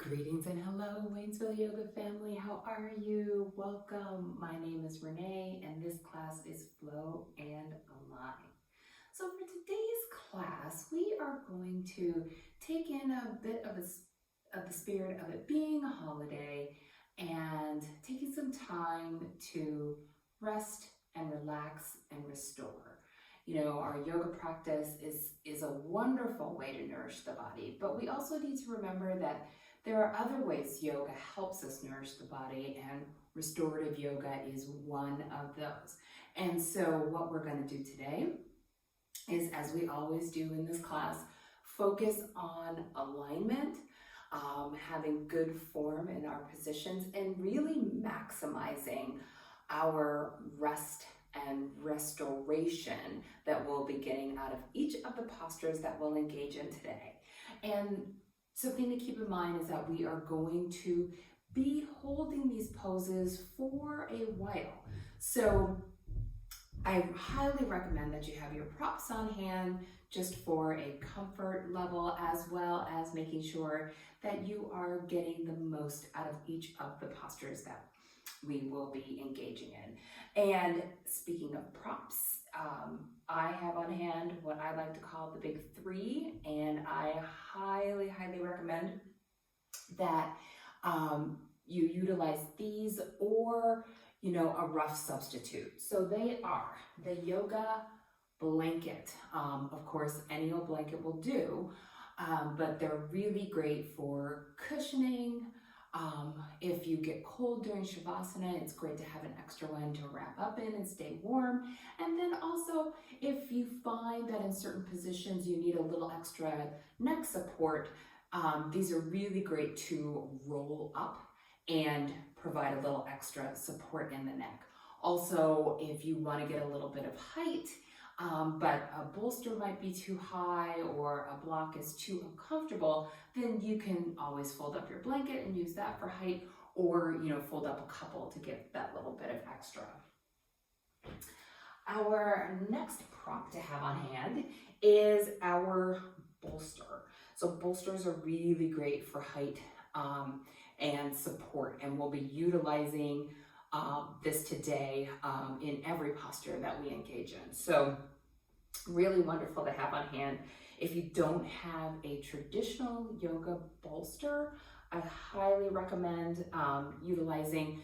Greetings and hello, Waynesville Yoga family. How are you? Welcome. My name is Renee, and this class is Flow and Align. So for today's class, we are going to take in a bit of the spirit of it being a holiday and taking some time to rest and relax and restore. You know, our yoga practice is a wonderful way to nourish the body, but we also need to remember that there are other ways yoga helps us nourish the body, and restorative yoga is one of those. And so what we're going to do today is, as we always do in this class, focus on alignment, having good form in our positions, and really maximizing our rest and restoration that we'll be getting out of each of the postures that we'll engage in today. And something to keep in mind is that we are going to be holding these poses for a while. So I highly recommend that you have your props on hand just for a comfort level, as well as making sure that you are getting the most out of each of the postures that we will be engaging in. And speaking of props, I have on hand what I like to call the big three, and I highly recommend that you utilize these or, you know, a rough substitute. So they are the yoga blanket. Of course, any old blanket will do, but they're really great for cushioning. If you get cold during Shavasana, it's great to have an extra one to wrap up in and stay warm. And then also, if you find that in certain positions you need a little extra neck support, these are really great to roll up and provide a little extra support in the neck. Also, if you want to get a little bit of height, but a bolster might be too high or a block is too uncomfortable, then you can always fold up your blanket and use that for height, or, you know, fold up a couple to get that little bit of extra. Our next prop to have on hand is our bolster. So bolsters are really great for height and support, and we'll be utilizing this today in every posture that we engage in. So really wonderful to have on hand. If you don't have a traditional yoga bolster, I highly recommend utilizing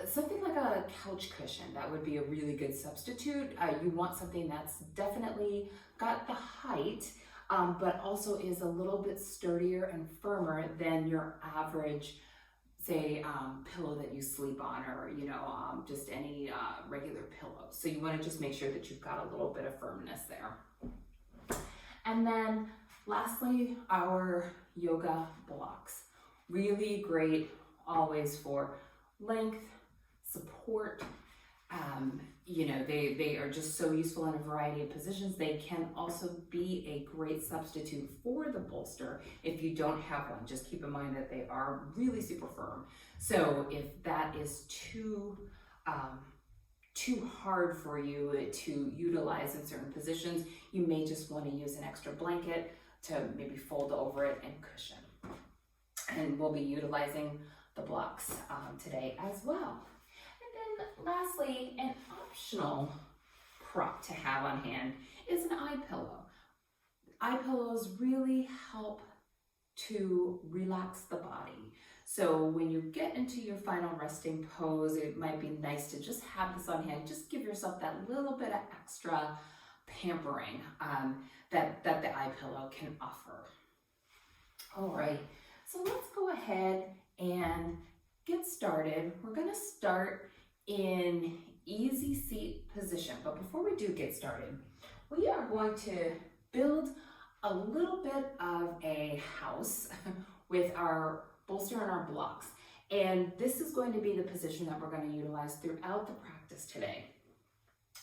something like a couch cushion. That would be a really good substitute. You want something that's definitely got the height, but also is a little bit sturdier and firmer than your average, say, pillow that you sleep on, or, you know, just any regular pillow. So you want to just make sure that you've got a little bit of firmness there. And then lastly, our yoga blocks. Really great always for length, support. You know, they are just so useful in a variety of positions. They can also be a great substitute for the bolster if you don't have one. Just keep in mind that they are really super firm. So if that is too hard for you to utilize in certain positions, you may just want to use an extra blanket to maybe fold over it and cushion. And we'll be utilizing the blocks today as well. And then lastly, an optional prop to have on hand is an eye pillow. Eye pillows really help to relax the body. So when you get into your final resting pose, it might be nice to just have this on hand. Just give yourself that little bit of extra pampering that the eye pillow can offer. All right, so let's go ahead and get started. We're going to start in easy seat position, but before we do get started, we are going to build a little bit of a house with our bolster and our blocks, and this is going to be the position that we're going to utilize throughout the practice today.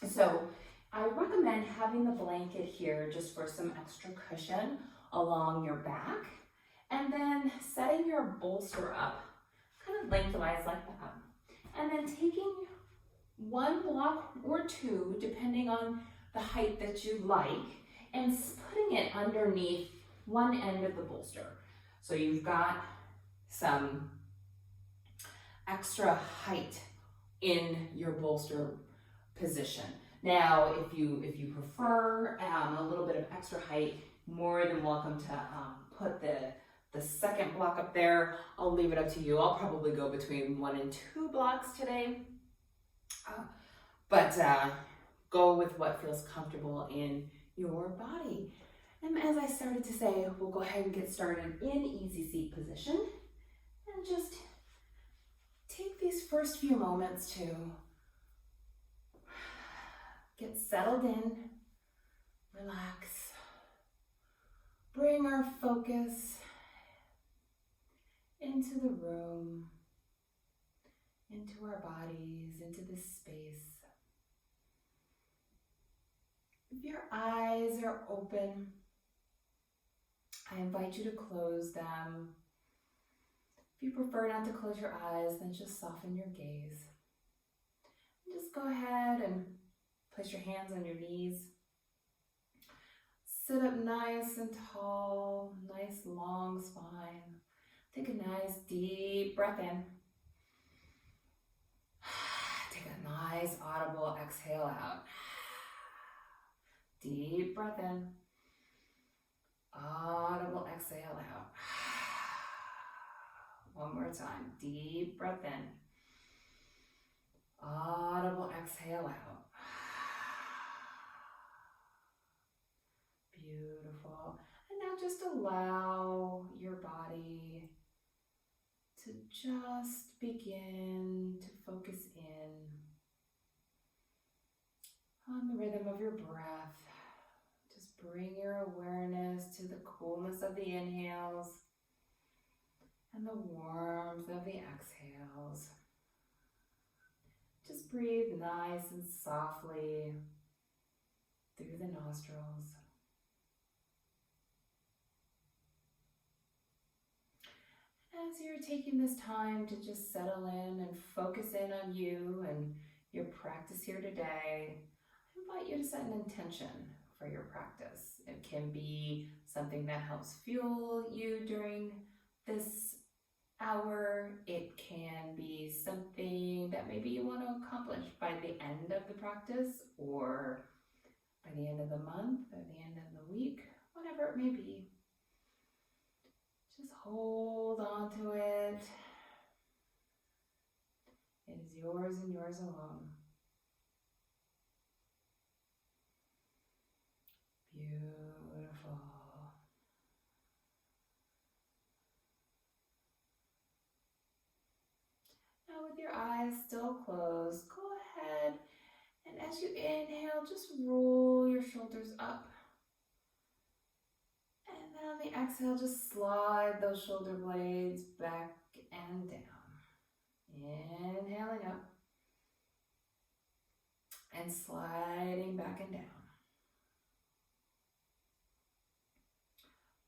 So I recommend having the blanket here just for some extra cushion along your back, and then setting your bolster up kind of lengthwise like that, and then taking one block or two, depending on the height that you like, and putting it underneath one end of the bolster. So you've got some extra height in your bolster position. Now, if you prefer a little bit of extra height, more than welcome to put the second block up there. I'll leave it up to you. I'll probably go between 1 and 2 blocks today, but go with what feels comfortable in your body. And as I started to say, we'll go ahead and get started in easy seat position and just take these first few moments to get settled in, relax, bring our focus into the room, into our bodies, into this space. If your eyes are open, I invite you to close them. If you prefer not to close your eyes, then just soften your gaze. And just go ahead and place your hands on your knees. Sit up nice and tall, nice long spine. Take a nice deep breath in. Take a nice audible exhale out. Deep breath in. Audible exhale out. One more time. Deep breath in. Audible exhale out. Beautiful. And now just allow your body to just begin to focus in on the rhythm of your breath. Just bring your awareness to the coolness of the inhales and the warmth of the exhales. Just breathe nice and softly through the nostrils. As you're taking this time to just settle in and focus in on you and your practice here today, I invite you to set an intention for your practice. It can be something that helps fuel you during this hour. It can be something that maybe you want to accomplish by the end of the practice, or by the end of the month, or the end of the week, whatever it may be. Just hold on to it. It is yours and yours alone. Beautiful. Now with your eyes still closed, go ahead and as you inhale, just roll your shoulders up. And then on the exhale, just slide those shoulder blades back and down. Inhaling up and sliding back and down.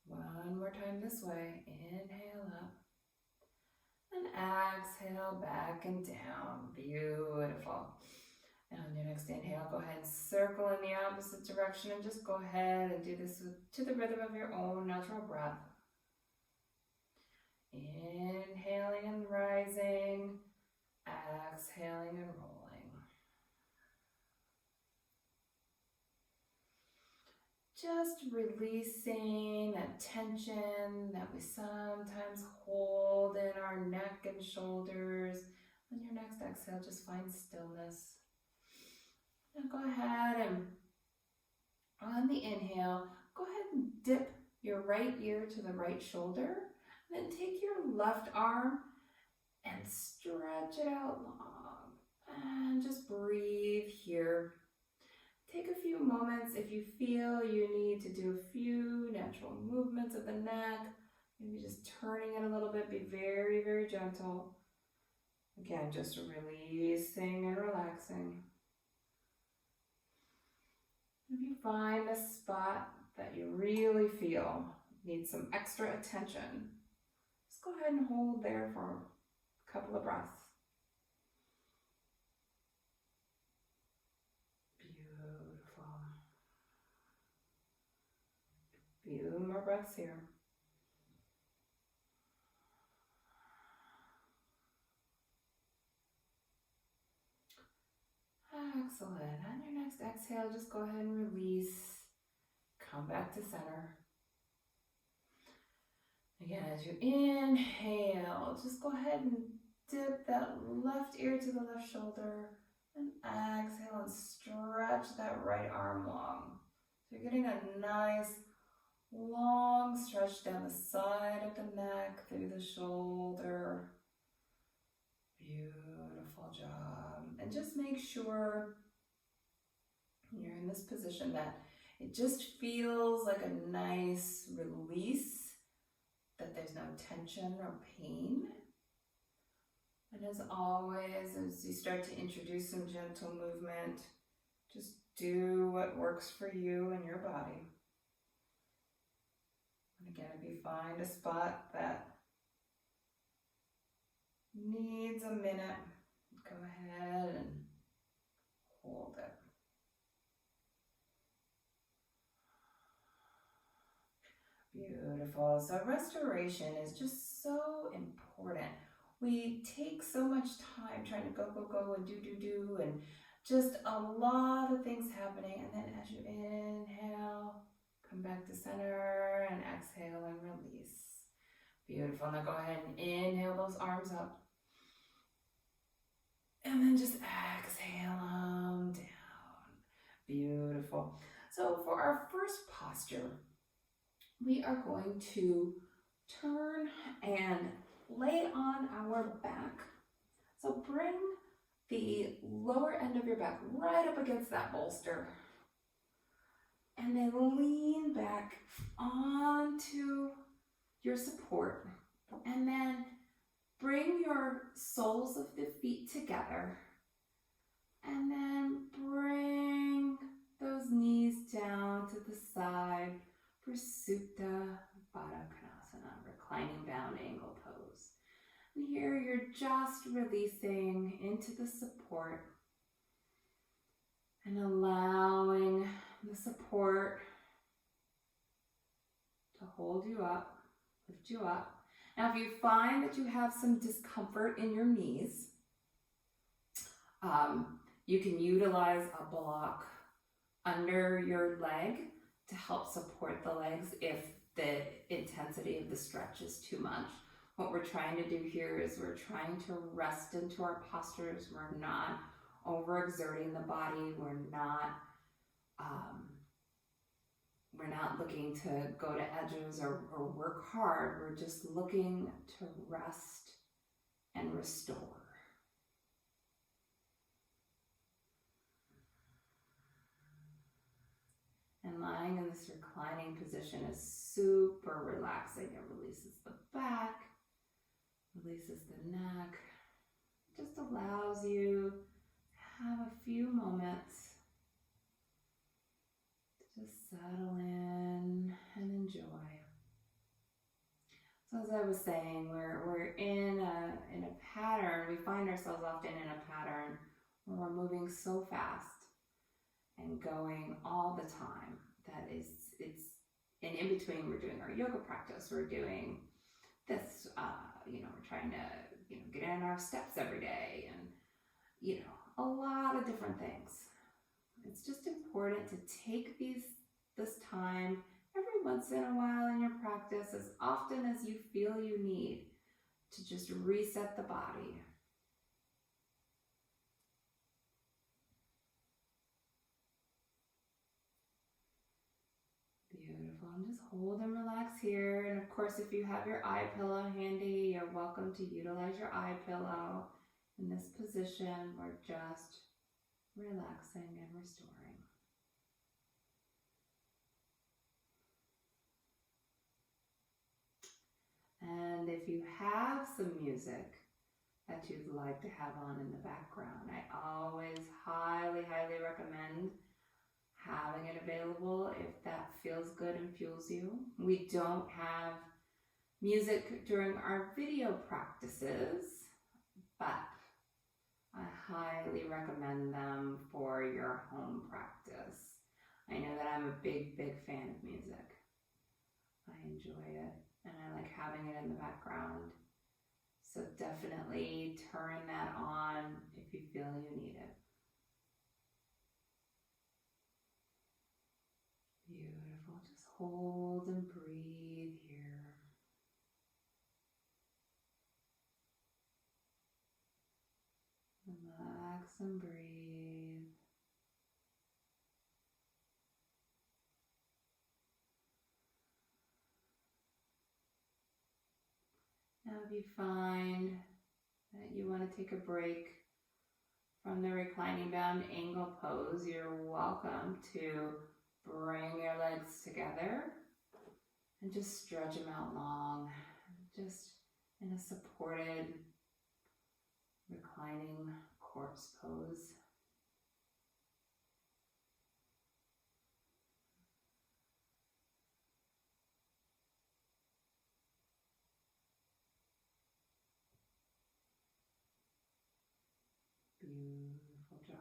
One more time this way. Inhale up and exhale back and down. Beautiful. And on your next inhale, go ahead and circle in the opposite direction and just go ahead and do this to the rhythm of your own natural breath. Inhaling and rising, exhaling and rolling. Just releasing that tension that we sometimes hold in our neck and shoulders. On your next exhale, just find stillness. Now go ahead and on the inhale, go ahead and dip your right ear to the right shoulder. Then take your left arm and stretch it out long. And just breathe here. Take a few moments if you feel you need to do a few natural movements of the neck. Maybe just turning it a little bit. Be very, very gentle. Again, just releasing and relaxing. If you find a spot that you really feel needs some extra attention, just go ahead and hold there for a couple of breaths. Beautiful. Few more breaths here. Excellent. On your next exhale, just go ahead and release. Come back to center. Again, as you inhale, just go ahead and dip that left ear to the left shoulder. And exhale and stretch that right arm long. So you're getting a nice long stretch down the side of the neck, through the shoulder. Beautiful job. And just make sure you're in this position that it just feels like a nice release, that there's no tension or pain. And as always, as you start to introduce some gentle movement, just do what works for you and your body. And again, if you find a spot that needs a minute, go ahead and hold it. Beautiful. So restoration is just so important. We take so much time trying to go and do and just a lot of things happening, and then as you inhale, come back to center and exhale and release. Beautiful. Now go ahead and inhale those arms up. And then just exhale them down. Beautiful. So for our first posture, we are going to turn and lay on our back. So bring the lower end of your back right up against that bolster. And then lean back onto your support. And then bring your soles of the feet together. And then bring those knees down to the side for Supta Baddha Konasana, reclining bound angle pose. And here you're just releasing into the support and allowing the support to hold you up, lift you up. Now, if you find that you have some discomfort in your knees, you can utilize a block under your leg to help support the legs if the intensity of the stretch is too much. What we're trying to do here is we're trying to rest into our postures. We're not overexerting the body. We're not looking to go to edges or work hard. We're just looking to rest and restore. And lying in this reclining position is super relaxing. It releases the back, releases the neck, just allows you to have a few moments to just settle in and enjoy. So as I was saying, we're in a pattern. We find ourselves often in a pattern where we're moving so fast and going all the time that and in between we're doing our yoga practice, we're doing this, we're trying to, get in our steps every day and, a lot of different things. It's just important to take this time every once in a while in your practice, as often as you feel you need, to just reset the body. Beautiful. And just hold and relax here. And of course, if you have your eye pillow handy, you're welcome to utilize your eye pillow. In this position, we're just relaxing and restoring. And if you have some music that you'd like to have on in the background, I always highly, highly recommend having it available if that feels good and fuels you. We don't have music during our video practices, but I highly recommend them for your home practice. I know that I'm a big, big fan of music. I enjoy it and I like having it in the background. So definitely turn that on if you feel you need it. and breathe. Now if you find that you want to take a break from the reclining bound angle pose, you're welcome to bring your legs together and just stretch them out long, just in a supported reclining corpse pose. Beautiful job.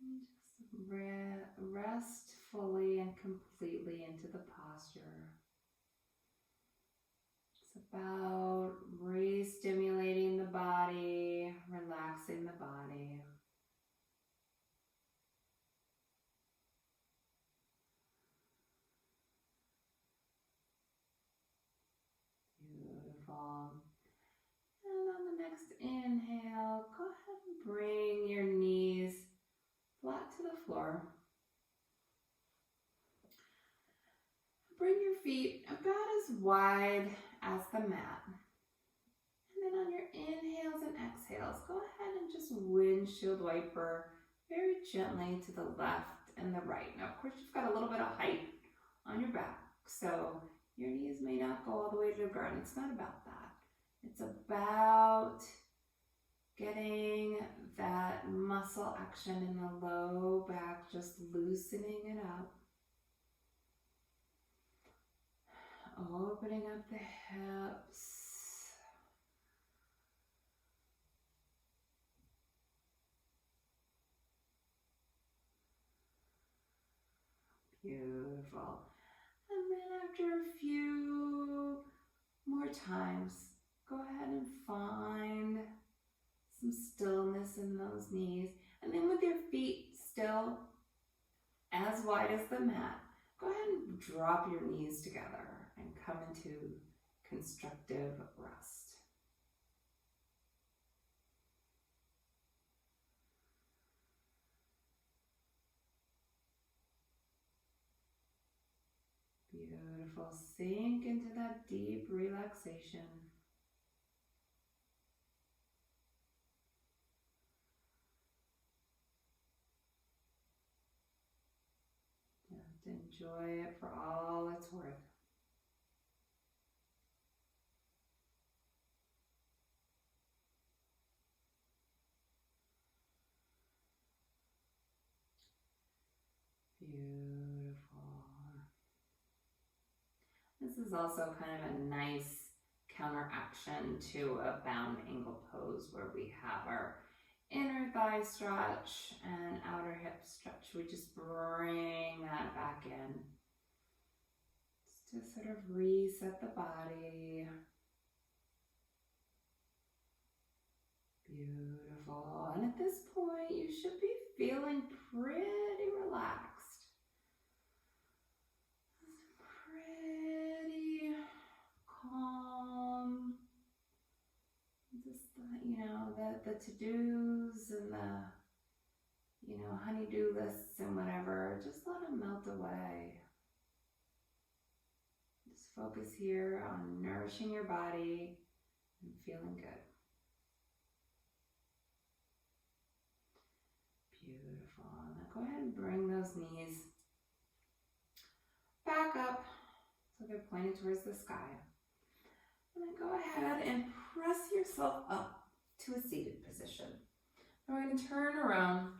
And just rest fully and completely into the posture. It's about re-stimulating the body, relaxing the body. Beautiful. And on the next inhale, go ahead and bring your knees flat to the floor. Bring your feet about as wide as the mat. And then on your inhales and exhales, go ahead and just windshield wiper very gently to the left and the right. Now, of course, you've got a little bit of height on your back, so your knees may not go all the way to the ground. It's not about that. It's about getting that muscle action in the low back, just loosening it up. Opening up the hips. Beautiful. And then after a few more times, go ahead and find some stillness in those knees. And then with your feet still as wide as the mat, go ahead and drop your knees together and come into constructive rest. Beautiful. Sink into that deep relaxation. Just enjoy it for all it's worth. Beautiful. This is also kind of a nice counteraction to a bound angle pose where we have our inner thigh stretch and outer hip stretch. We just bring that back in just to sort of reset the body. Beautiful. And at this point, you should be feeling pretty relaxed. Pretty calm. Just, the to-dos and the, honey-do lists and whatever, just let them melt away. Just focus here on nourishing your body and feeling good. Beautiful. Now go ahead and bring those knees back up so they're pointed towards the sky. And then go ahead and press yourself up to a seated position. And we're going to turn around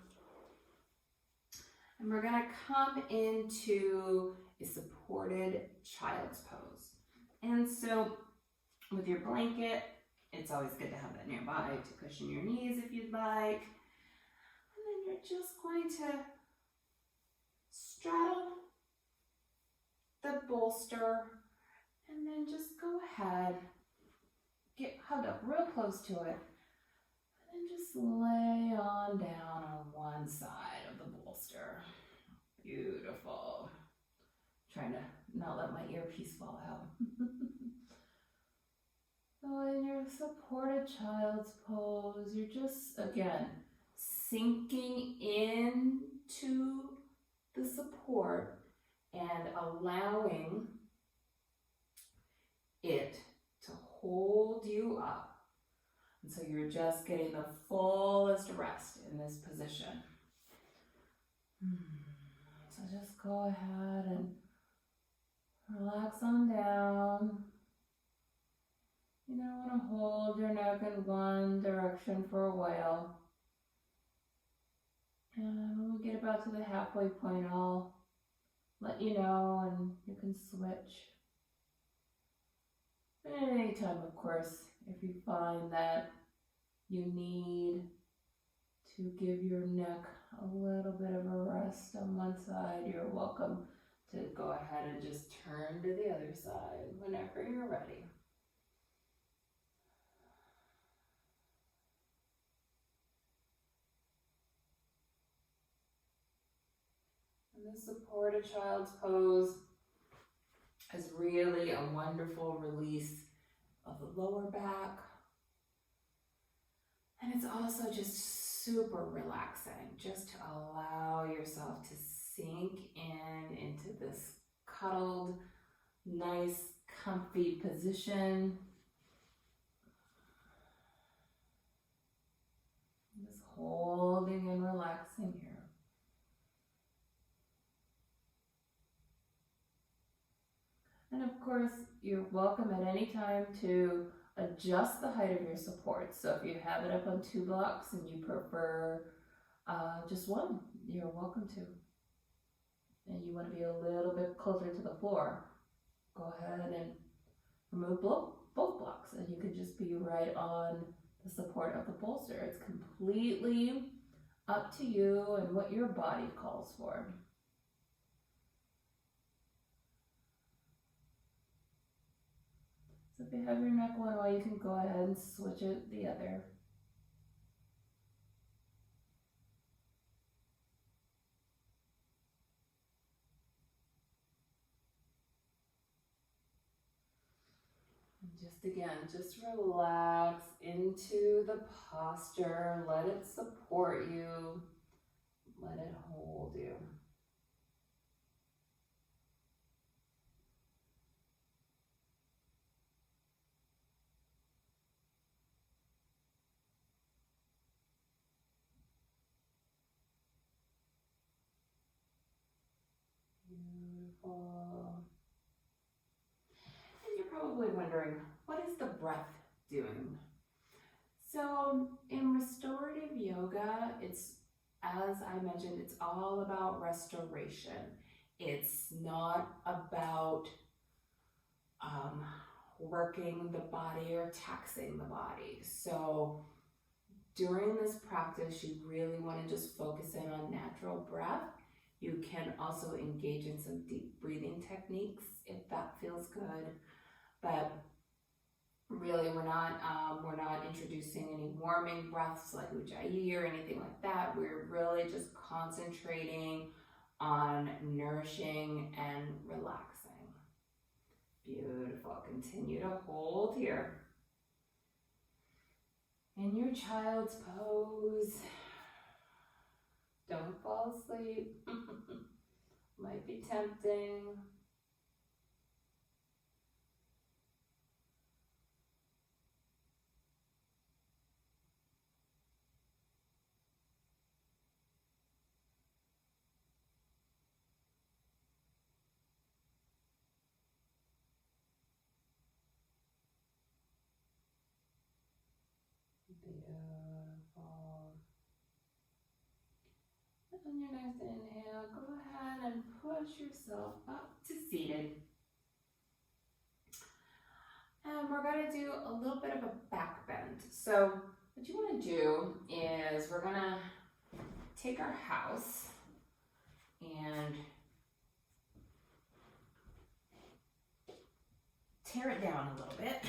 and we're going to come into a supported child's pose. And so with your blanket, it's always good to have that nearby to cushion your knees if you'd like. And then you're just going to straddle the bolster and then just go ahead, get hugged up real close to it, and then just lay on down on one side of the bolster. Beautiful. Trying to not let my earpiece fall out. So in your supported child's pose, you're just, again, sinking into the support and allowing it to hold you up. And so you're just getting the fullest rest in this position. So just go ahead and relax on down. You don't want to hold your neck in one direction for a while. And when we get about to the halfway point, I'll let you know and you can switch. And at any time, of course, if you find that you need to give your neck a little bit of a rest on one side, you're welcome to go ahead and just turn to the other side whenever you're ready. And the supported child's pose is really a wonderful release of the lower back. And it's also just super relaxing, just to allow yourself to sink into this cuddled, nice, comfy position. Just holding and relaxing here. And of course, you're welcome at any time to adjust the height of your support. So if you have it up on 2 blocks and you prefer just one, you're welcome to. And you want to be a little bit closer to the floor, go ahead and remove both blocks and you can just be right on the support of the bolster. It's completely up to you and what your body calls for. So if you have your neck one way, you can go ahead and switch it the other. And just again, just relax into the posture. Let it support you. Let it hold you. Beautiful. And you're probably wondering, what is the breath doing? So in restorative yoga, it's, as I mentioned, it's all about restoration. It's not about working the body or taxing the body. So during this practice, you really want to just focus in on natural breath. You can also engage in some deep breathing techniques if that feels good. But really, we're not introducing any warming breaths like Ujjayi or anything like that. We're really just concentrating on nourishing and relaxing. Beautiful. Continue to hold here. In your child's pose, don't fall asleep. Might be tempting. Beautiful. On your next inhale, go ahead and push yourself up to seated. And we're going to do a little bit of a back bend. So what you want to do is we're going to take our house and tear it down a little bit.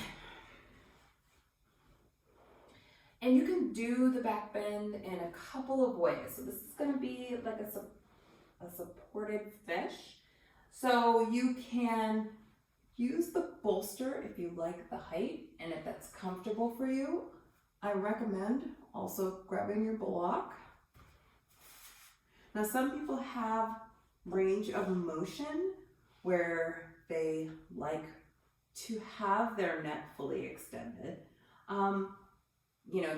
And you can do the back bend in a couple of ways. So this is going to be like a a supported fish. So you can use the bolster if you like the height and if that's comfortable for you. I recommend also grabbing your block. Now some people have range of motion where they like to have their neck fully extended.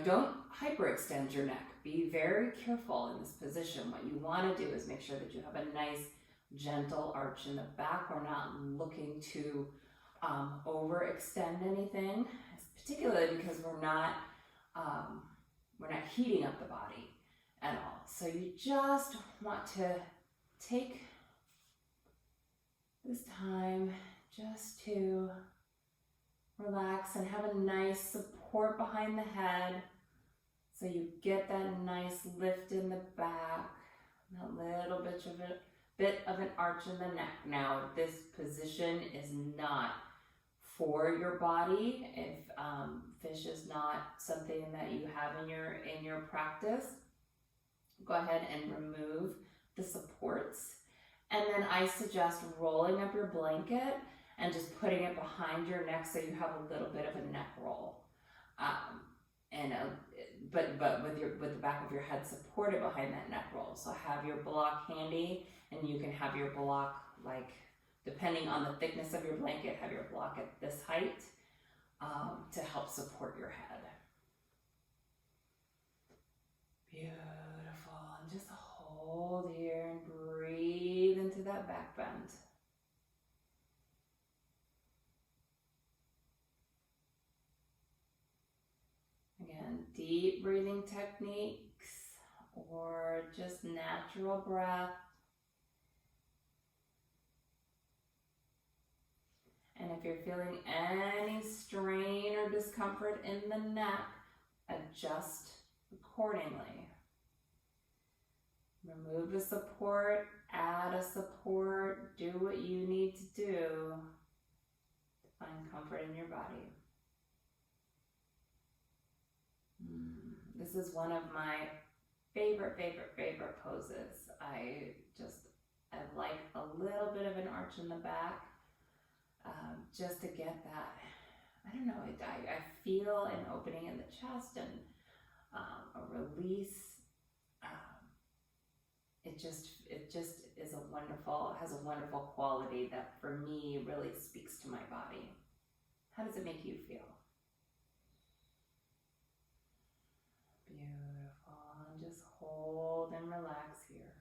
Don't hyperextend your neck. Be very careful in this position. What you want to do is make sure that you have a nice gentle arch in the back. We're not looking to overextend anything, particularly because we're not heating up the body at all. So you just want to take this time just to relax and have a nice support behind the head. So you get that nice lift in the back, that little bit of an arch in the neck. Now, this position is not for your body. If fish is not something that you have in your practice, go ahead and remove the supports. And then I suggest rolling up your blanket and just putting it behind your neck so you have a little bit of a neck roll. But with the back of your head supported behind that neck roll. So have your block handy, and you can have your block, like, depending on the thickness of your blanket, have your block at this height to help support your head. Beautiful. And just hold here and breathe into that back bend. Again, deep breathing techniques or just natural breath. And if you're feeling any strain or discomfort in the neck, adjust accordingly. Remove the support, add a support, do what you need to do to find comfort in your body. This is one of my favorite poses. I like a little bit of an arch in the back, just to get that, I don't know, I feel an opening in the chest and a release. It just is has a wonderful quality that for me really speaks to my body. How does it make you feel? Beautiful. And just hold and relax here.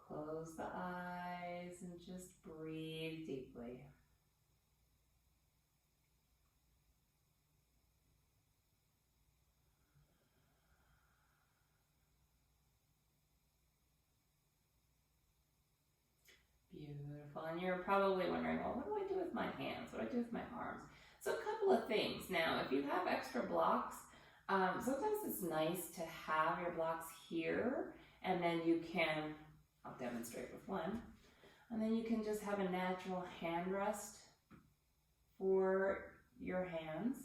Close the eyes and just breathe deeply. Beautiful. And you're probably wondering, well, what do I do with my hands? What do I do with my arms? So a couple of things. Now, if you have extra blocks, sometimes it's nice to have your blocks here, and then you can, I'll demonstrate with one, and then you can just have a natural hand rest for your hands.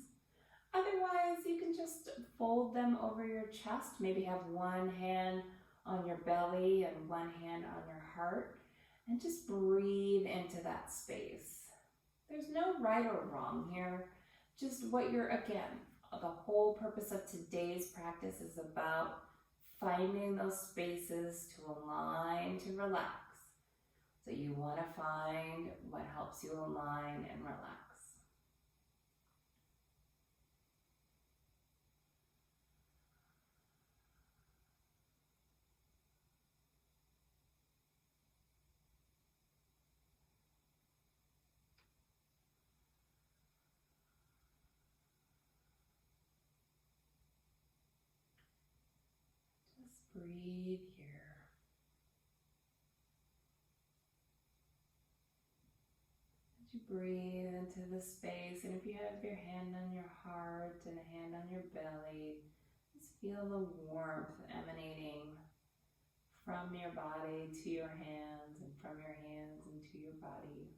Otherwise, you can just fold them over your chest, maybe have one hand on your belly and one hand on your heart, and just breathe into that space. There's no right or wrong here, just what you're, again, the whole purpose of today's practice is about finding those spaces to align, to relax. So you want to find what helps you align and relax. Breathe here. As you breathe into the space, and if you have your hand on your heart and a hand on your belly, just feel the warmth emanating from your body to your hands and from your hands into your body.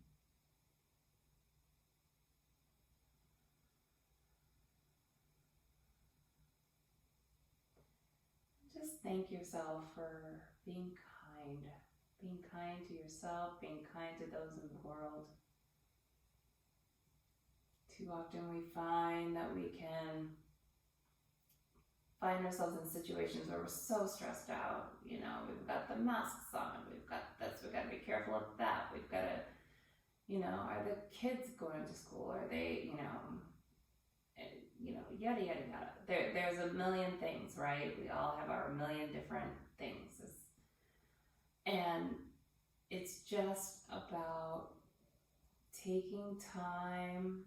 Just thank yourself for being kind kind. Being kind to yourself, being kind to those in the world. Too often we find that we can find ourselves in situations where we're so stressed out. You know, we've got the masks on, we've got this, we've got to be careful of that, we've got to, you know, are the kids going to school? Are they, yada, yada, yada. There's a million things, right? We all have our million different things. And it's just about taking time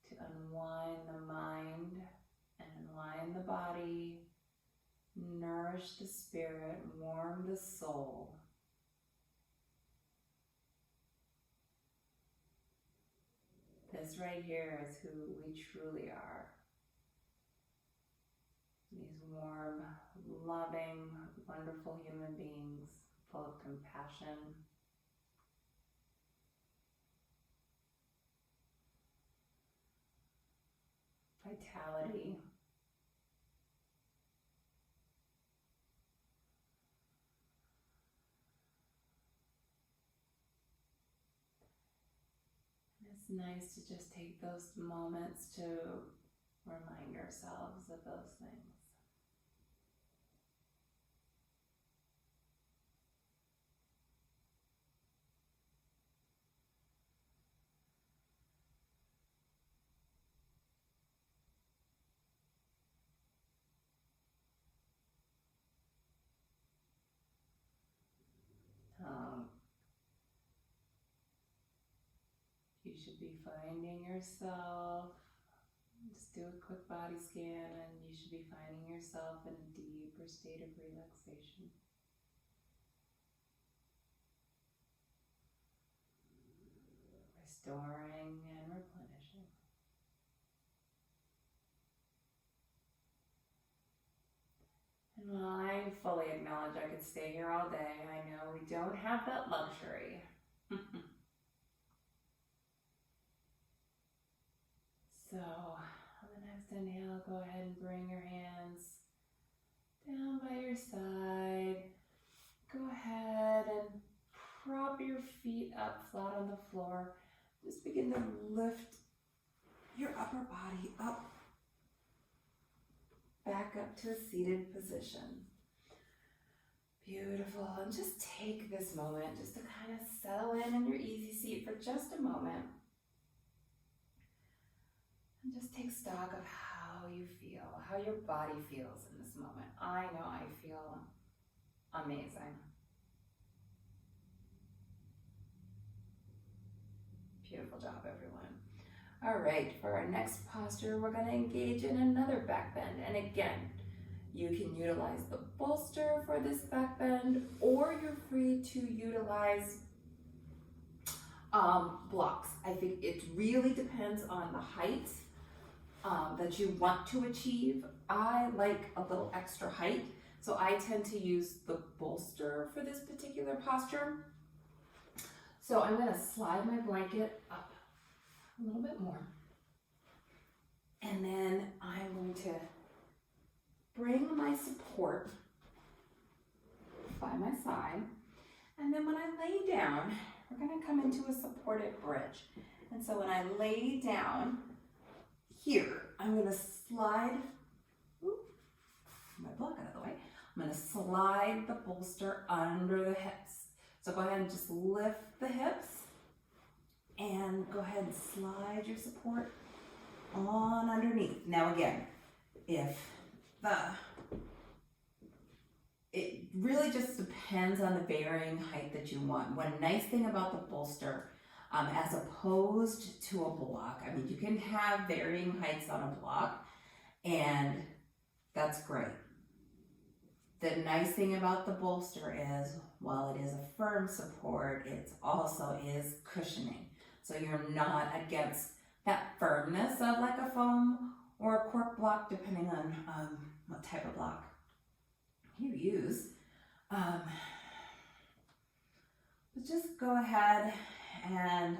to unwind the mind and unwind the body, nourish the spirit, warm the soul. This right here is who we truly are. These warm, loving, wonderful human beings, full of compassion, vitality, and it's nice to just take those moments to remind ourselves of those things. You should be finding yourself. Just do a quick body scan and you should be finding yourself in a deeper state of relaxation. Restoring and replenishing. And while I fully acknowledge I could stay here all day, I know we don't have that luxury. So, on the next inhale, go ahead and bring your hands down by your side. Go ahead and prop your feet up flat on the floor. Just begin to lift your upper body up, back up to a seated position. Beautiful. And just take this moment just to kind of settle in your easy seat for just a moment. And just take stock of how you feel, how your body feels in this moment. I know I feel amazing. Beautiful job, everyone. All right, for our next posture, we're going to engage in another back bend. And again, you can utilize the bolster for this back bend, or you're free to utilize blocks. I think it really depends on the height that you want to achieve. I like a little extra height, so I tend to use the bolster for this particular posture. So I'm going to slide my blanket up a little bit more, and then I'm going to bring my support by my side, and then when I lay down, we're going to come into a supported bridge. And so when I lay down here, I'm going to slide, my block out of the way, I'm going to slide the bolster under the hips. So go ahead and just lift the hips and go ahead and slide your support on underneath. Now again, it really just depends on the varying height that you want. One nice thing about the bolster, as opposed to a block, I mean, you can have varying heights on a block, and that's great. The nice thing about the bolster is, while it is a firm support, it also is cushioning. So you're not against that firmness of like a foam or a cork block, depending on what type of block you use. But just go ahead and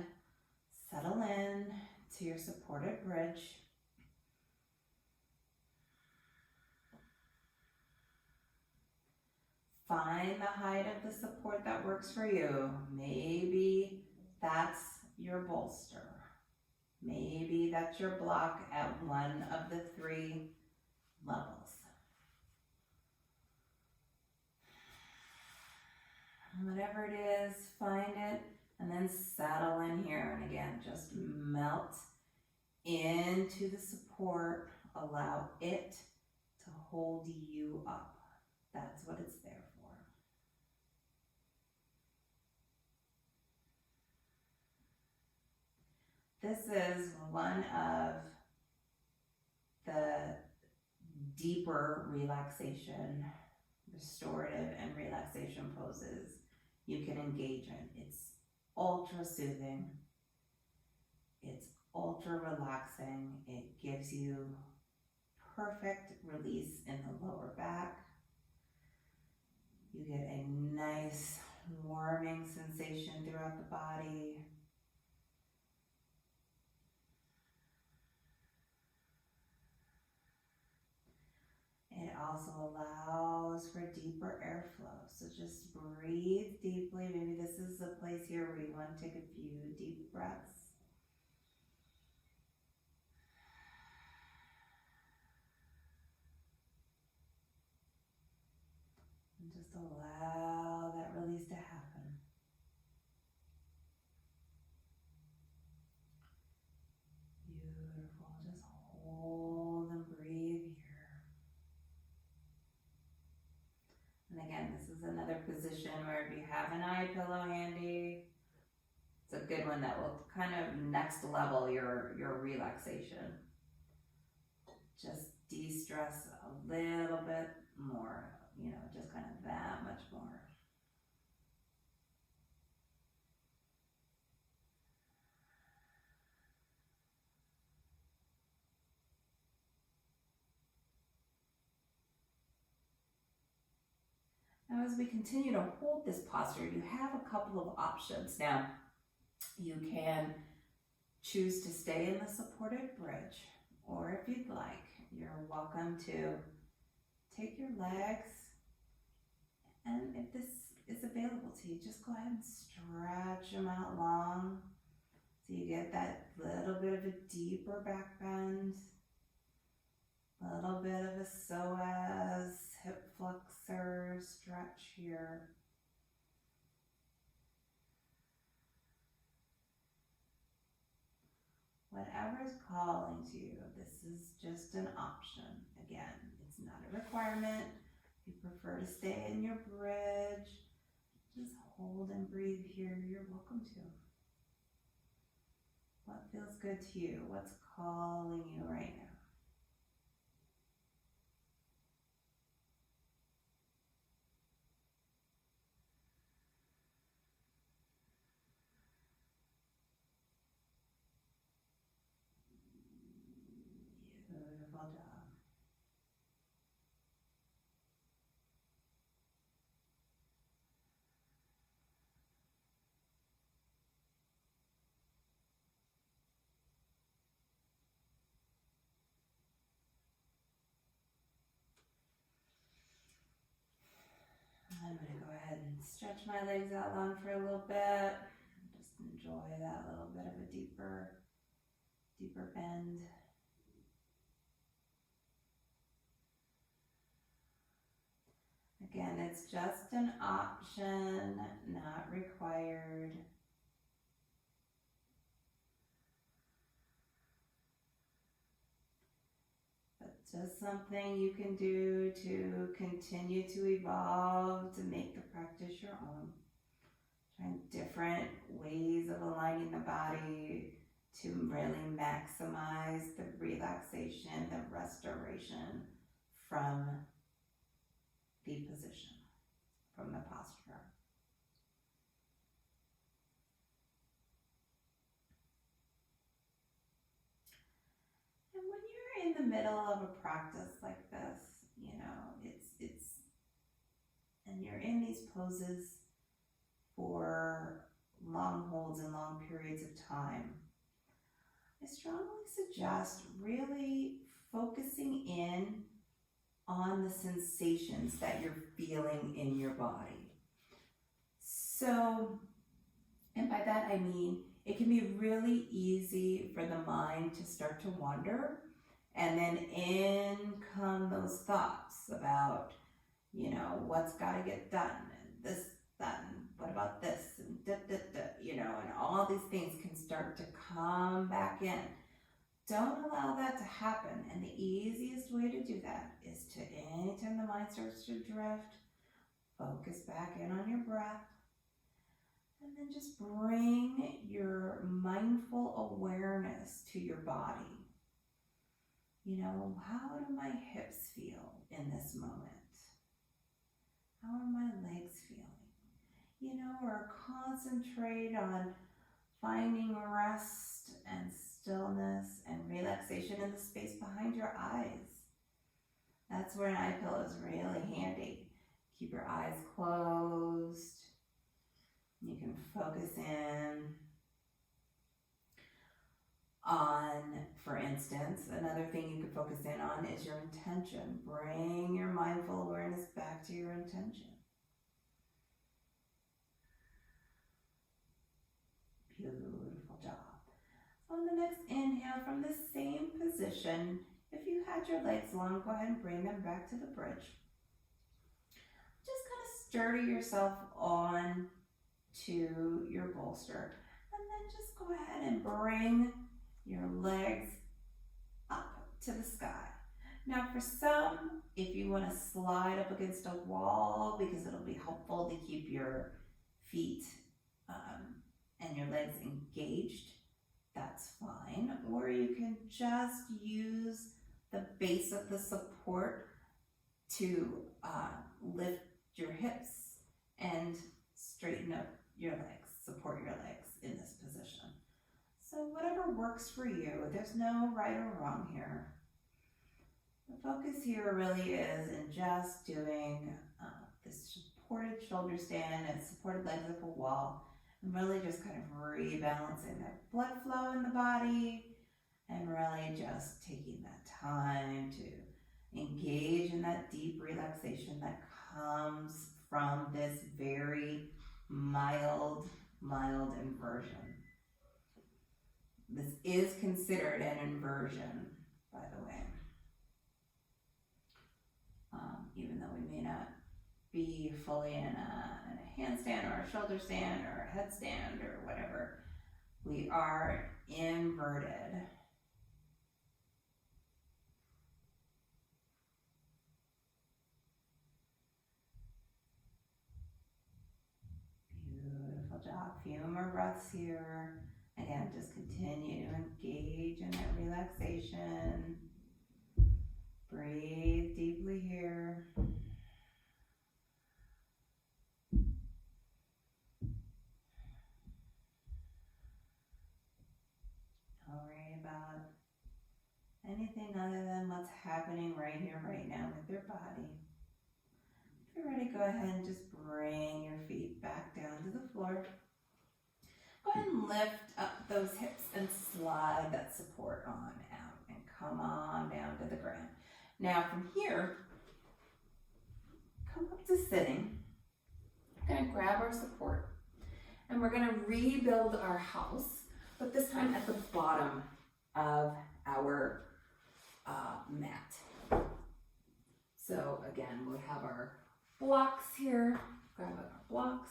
settle in to your supported bridge. find the height of the support that works for you. Maybe that's your bolster. Maybe that's your block at one of the 3 levels. Whatever it is, find it and then settle in here. And again, just melt into the support. Allow it to hold you up. That's what it's there for. This is one of the deeper relaxation, restorative and relaxation poses you can engage in. It's ultra soothing. It's ultra relaxing. It gives you perfect release in the lower back. You get a nice warming sensation throughout the body. It also allows for deeper airflow. So just breathe deeply. Maybe this is a place here where you want to take a few deep breaths. And just allow that release to happen. Beautiful. Just hold and breathe here. And again, this is another position where if you have an eye pillow handy, it's a good one that will kind of next level your relaxation. Just de-stress a little bit more, just kind of that much more. Now, as we continue to hold this posture, you have a couple of options. Now, you can choose to stay in the supported bridge, or if you'd like, you're welcome to take your legs, and if this is available to you, just go ahead and stretch them out long so you get that little bit of a deeper back bend, a little bit of a psoas, hip flexor stretch here. Whatever is calling to you, this is just an option. Again, it's not a requirement. If you prefer to stay in your bridge, just hold and breathe here. You're welcome to. What feels good to you? What's calling you right now? Beautiful job. I'm going to go ahead and stretch my legs out long for a little bit. Just enjoy that little bit of a deeper bend. Again, it's just an option, not required. But just something you can do to continue to evolve, to make the practice your own. Trying different ways of aligning the body to really maximize the relaxation, the restoration from the position, from the posture. And when you're in the middle of a practice like this, and you're in these poses for long holds and long periods of time, I strongly suggest really focusing in on the sensations that you're feeling in your body. So, and by that I mean, it can be really easy for the mind to start to wander, and then in come those thoughts about, what's got to get done, and this, that, and what about this, and and all these things can start to come back in. Don't allow that to happen, and the easiest way to do that is to, anytime the mind starts to drift, focus back in on your breath, and then just bring your mindful awareness to your body. How do my hips feel in this moment? How are my legs feeling? Or concentrate on finding rest and stillness and relaxation in the space behind your eyes. That's where an eye pillow is really handy. Keep your eyes closed. You can focus in on, for instance, another thing you could focus in on is your intention. Bring your mindful awareness back to your intention. Beautiful job. On the next inhale, from the same position, if you had your legs long, go ahead and bring them back to the bridge. Just kind of sturdy yourself on to your bolster, and then just go ahead and bring your legs up to the sky. Now for some, if you want to slide up against a wall, because it'll be helpful to keep your feet and your legs engaged, that's fine. Or you can just use the base of the support to lift your hips and straighten up your legs, support your legs in this position. So whatever works for you, there's no right or wrong here. The focus here really is in just doing this supported shoulder stand and supported legs up a wall, and really just kind of rebalancing that blood flow in the body, and really just taking that time to engage in that deep relaxation that comes from this very mild inversion. This is considered an inversion, by the way. Even though we may not be fully in a handstand or a shoulder stand or a headstand or whatever, we are inverted. Beautiful job. Few more breaths here. Again, just continue to engage in that relaxation. Breathe deeply here. Don't worry about anything other than what's happening right here, right now with your body. If you're ready, go ahead and just bring your feet back down to the floor. Go ahead and lift up those hips and slide that support on out and come on down to the ground. Now from here, come up to sitting. We're going to grab our support and we're going to rebuild our house, but this time at the bottom of our mat. So again, we'll have our blocks here, grab our blocks,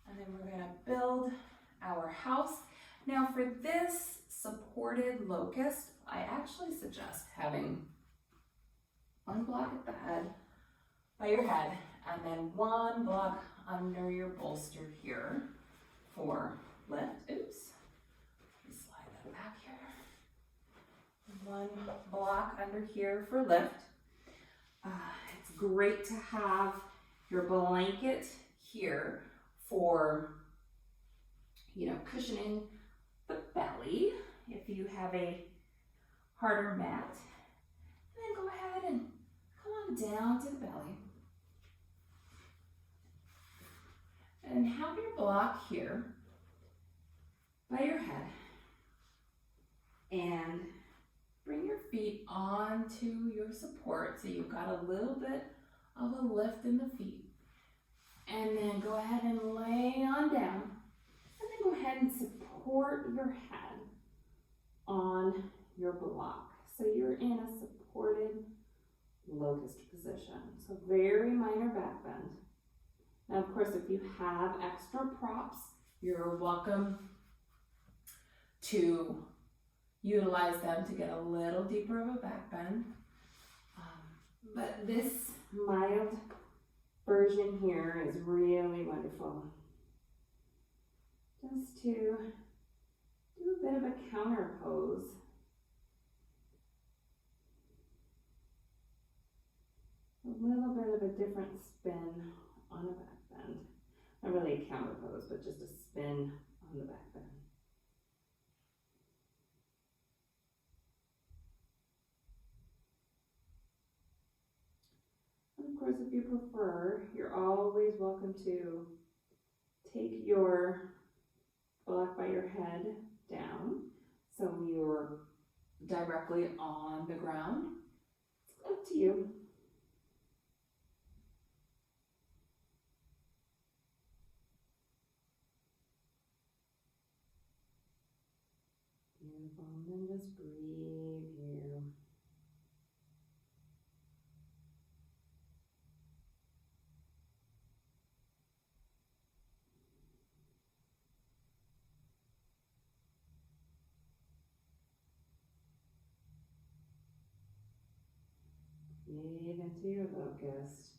and then we're going to build our house. Now for this supported locust, I actually suggest having one block at the head, by your head, and then one block under your bolster here for lift. Oops, slide that back here. One block under here for lift. It's great to have your blanket here for, cushioning the belly if you have a harder mat. And then go ahead and come on down to the belly. And have your block here by your head. And bring your feet feet onto your support so you've got a little bit of a lift in the feet. And then go ahead and lay on down. And then go ahead and support your head on your block. So you're in a supported locust position. So very minor back bend. Now, of course, if you have extra props, you're welcome to utilize them to get a little deeper of a back bend. But this mild version here is really wonderful. Just to do a bit of a counter pose. A little bit of a different spin on a back bend. Not really a counter pose, but just a spin on the back bend. And of course, if you prefer, you're always welcome to take your block by your head down so you're directly on the ground. It's up to you. Beautiful, and then just breathe here. Breathe into your locust.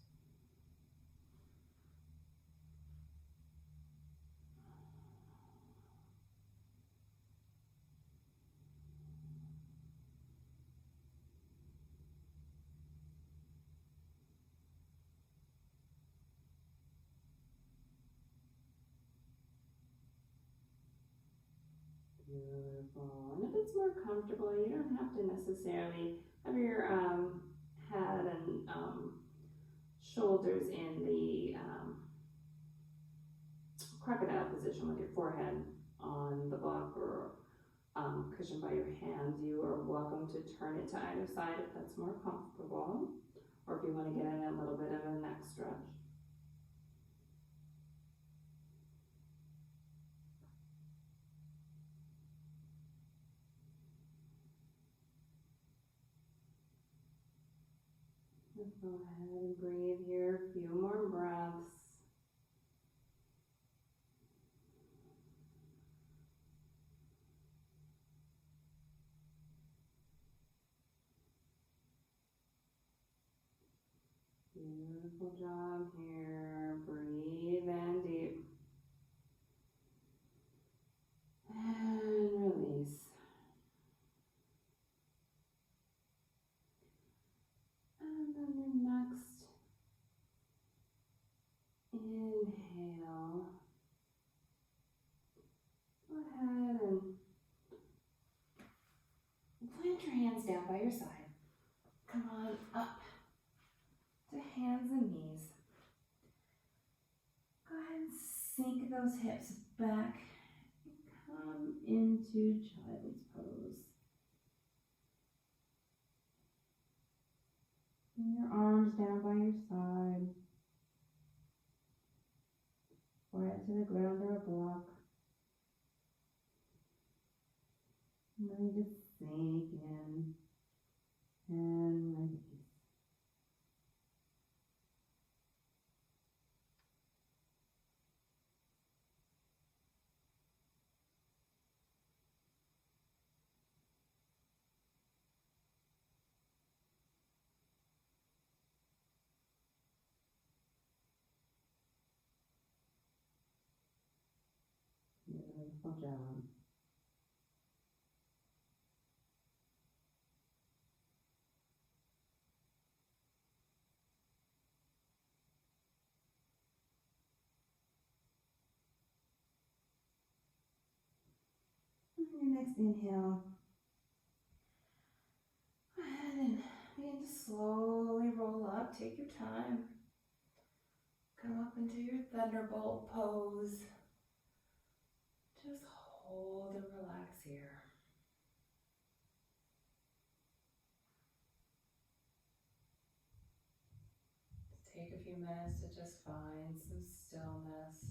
Beautiful. And if it's more comfortable, you don't have to necessarily have your head and shoulders in the crocodile position with your forehead on the block or cushion by your hands. You are welcome to turn it to either side if that's more comfortable, or if you want to get in a little bit of a neck stretch. Just go ahead and breathe here, a few more breaths. Beautiful job here. Breathe in deep. And release. And then the next inhale. Go ahead and plant your hands down by your side. Come on up to hands and knees. Go ahead and sink those hips back and come into child's pose. Bring your arms down by your side. Forehead to the ground or a block. And then just sink in and release. Beautiful job. On your next inhale, go ahead and begin to slowly roll up. Take your time. Come up into your thunderbolt pose. Just hold and relax here. few minutes to just find some stillness.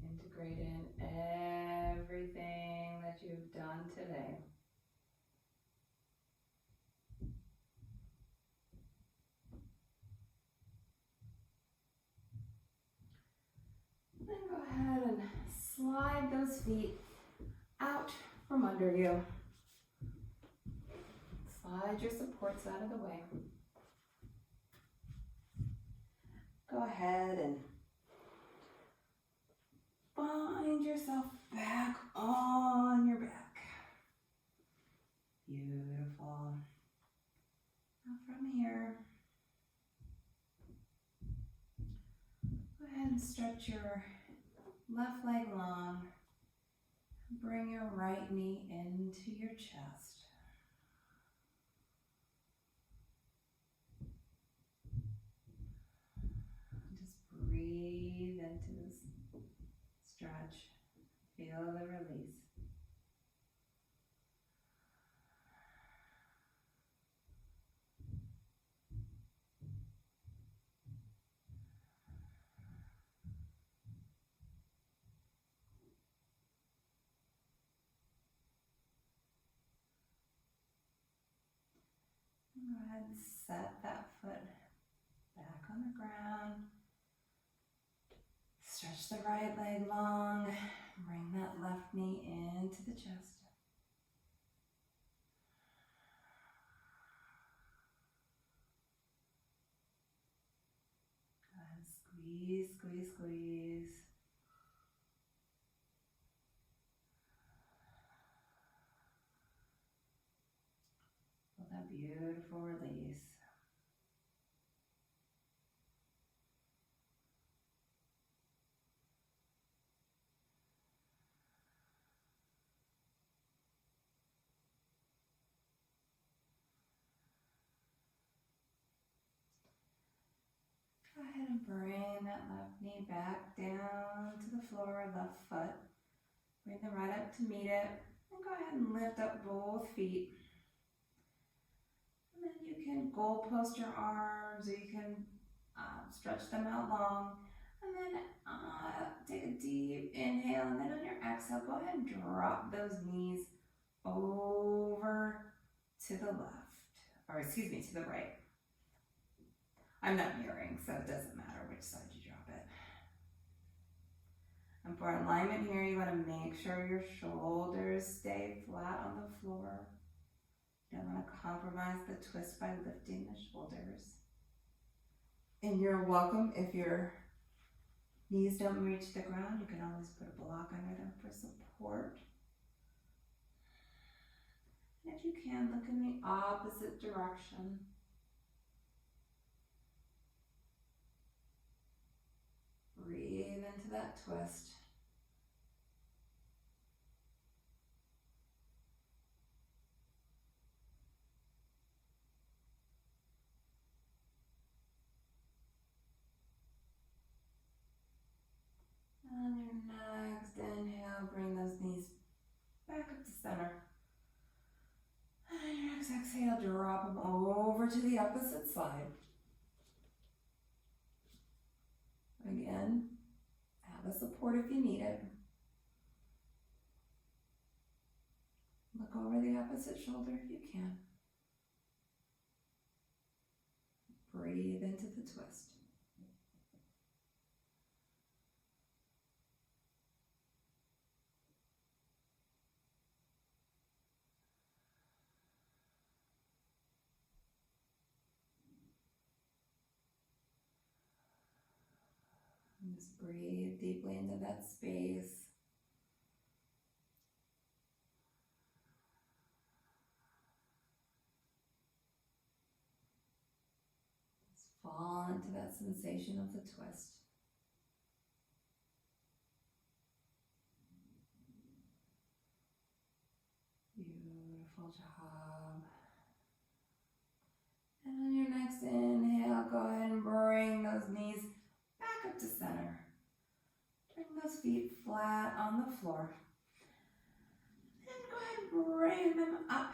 Integrate in everything that you've done today. Then go ahead and slide those feet out from under you. Slide your supports out of the way. Go ahead and find yourself back on your back. Beautiful. Now from here, go ahead and stretch your left leg long. Bring your right knee into your chest. Just breathe into this stretch. Feel the release. Go ahead and set that foot back on the ground. Stretch the right leg long. Bring that left knee into the chest. Go ahead and squeeze, squeeze, squeeze. Feel that beautiful release. Go ahead and bring that left knee back down to the floor, left foot. Bring them right up to meet it. And go ahead and lift up both feet. And then you can goal post your arms, or you can stretch them out long. And then take a deep inhale, and then on your exhale, go ahead and drop those knees over to the left, or excuse me, to the right. I'm not mirroring, so it doesn't matter which side you drop it. And for alignment here, you want to make sure your shoulders stay flat on the floor. You don't want to compromise the twist by lifting the shoulders. And you're welcome, if your knees don't reach the ground, you can always put a block under them for support. And if you can, look in the opposite direction. Breathe into that twist. On your next inhale, bring those knees back up to center. And on your next exhale, drop them over to the opposite side. Again, have a support if you need it. Look over the opposite shoulder if you can. Breathe into the twist. And just breathe deeply into that space. Just fall into that sensation of the twist. Beautiful job. And on your next inhale, go ahead and bring those knees back up to center. Bring those feet flat on the floor. And go ahead and bring them up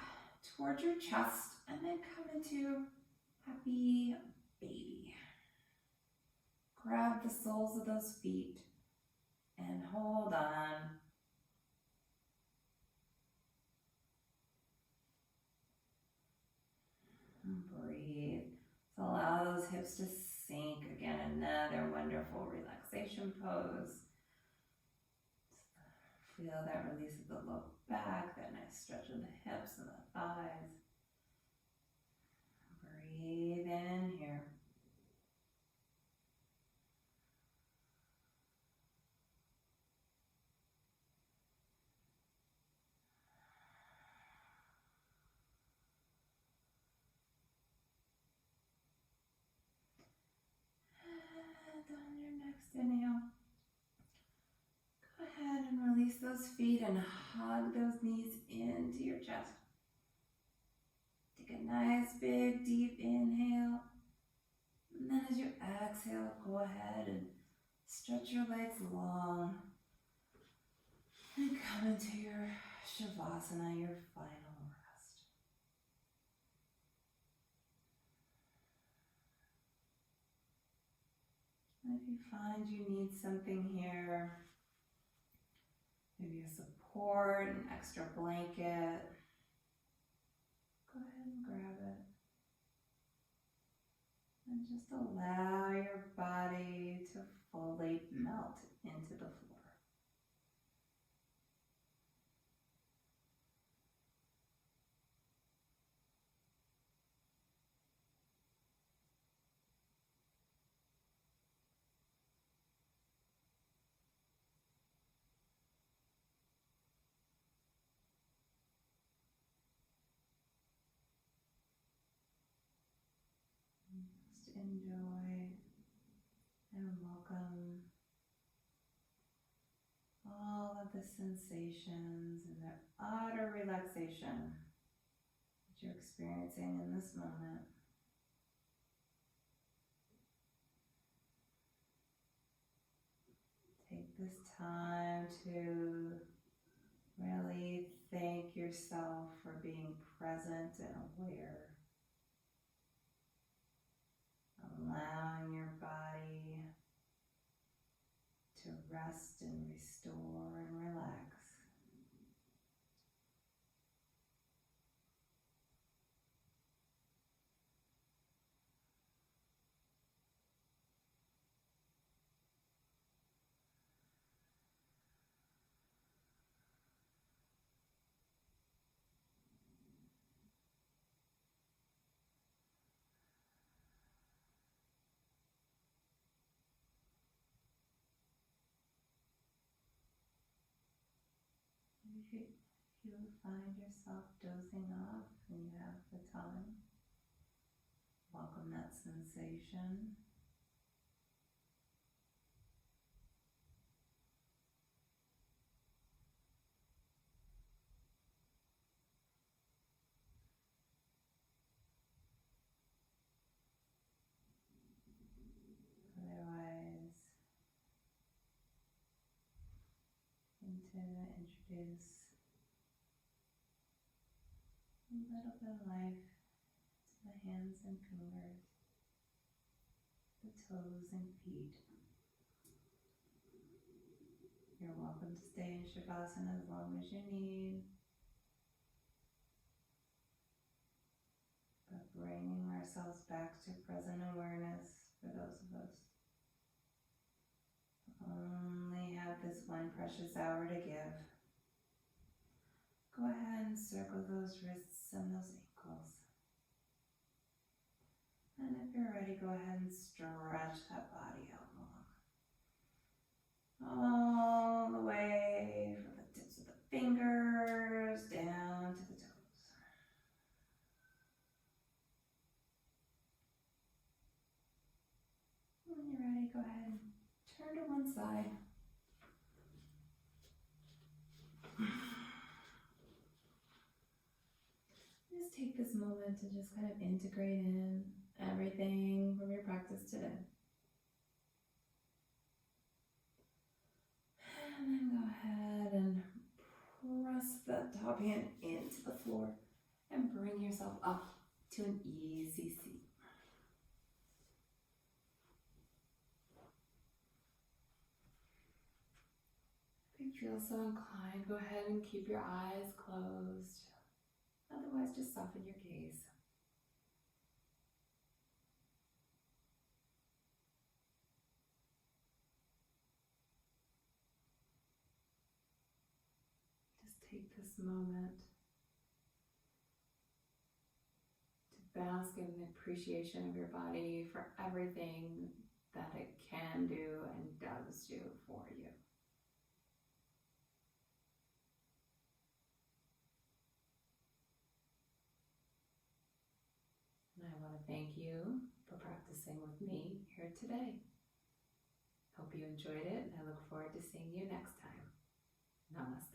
towards your chest, and then come into happy baby. Grab the soles of those feet and hold on. And breathe. So allow those hips to sink. Again, another wonderful relaxation pose. Feel that release of the low back, that nice stretch of the hips and the thighs. Breathe in here. And on your next inhale, go ahead and release those feet and hug those knees into your chest. Take a nice big deep inhale. And then as you exhale, go ahead and stretch your legs long. And come into your Shavasana, your final rest. And if you find you need something here, maybe a support, an extra blanket, go ahead and grab it. And just allow your body to fully melt into the floor. Just enjoy and welcome all of the sensations and the utter relaxation that you're experiencing in this moment. Take this time to really thank yourself for being present and aware. Allowing your body to rest and restore and relax. If you find yourself dozing off and you have the time, welcome that sensation. Otherwise, introduce a little bit of life to the hands and fingers, the toes and feet. You're welcome to stay in Shavasana as long as you need, but bringing ourselves back to present awareness for those of us who only have this one precious hour to give. Go ahead and circle those wrists and those ankles. And if you're ready, go ahead and stretch that body out long. All the way from the tips of the fingers down to the toes. When you're ready, go ahead and turn to one side. Just take this moment to just kind of integrate in everything from your practice today. And then go ahead and press the top hand into the floor and bring yourself up to an easy seat. feel so inclined, go ahead and keep your eyes closed. Otherwise, just soften your gaze. Just take this moment to bask in the appreciation of your body for everything that it can do and does do for you. And I want to thank you for practicing with me here today. Hope you enjoyed it, and I look forward to seeing you next time. Namaste.